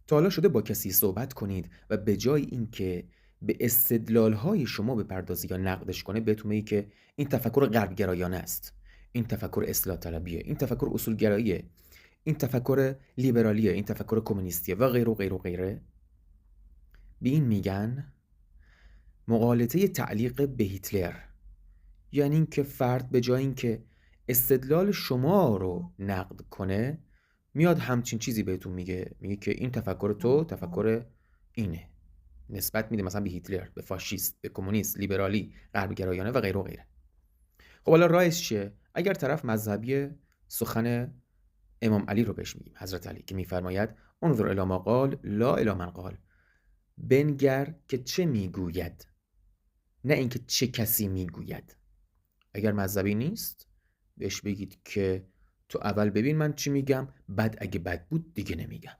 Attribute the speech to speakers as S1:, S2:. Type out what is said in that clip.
S1: تا حالا شده با کسی صحبت کنید و به جای اینکه به استدلال‌های شما بپردازه یا نقدش کنه، بهتون بگه که این تفکر غربگرایانه است، این تفکر اصلاح طلبیه، این تفکر اصولگراییه، این تفکر لیبرالیه، این تفکر کمونیستیه و غیره و غیره و غیره، به این میگن مغالطه تعلیق به هیتلر. یعنی اینکه فرد به جای اینکه استدلال شما رو نقد کنه، میاد همچین چیزی بهتون میگه که این تفکر تو تفکر اینه، نسبت میده مثلا به هیتلر، به فاشیست، به کمونیست، لیبرالی، غربگرایانه و غیره و غیره. خب حالا راهش چیه؟ اگر طرف مذهبی، سخن امام علی رو بهش میگیم، حضرت علی که میفرماید انظر الی ما قال لا الی من قال، بنگر که چه میگوید، نه اینکه چه کسی میگوید. اگر مذهبی نیست بهش بگید که تو اول ببین من چی میگم، بعد اگه بد بود دیگه نمیگم.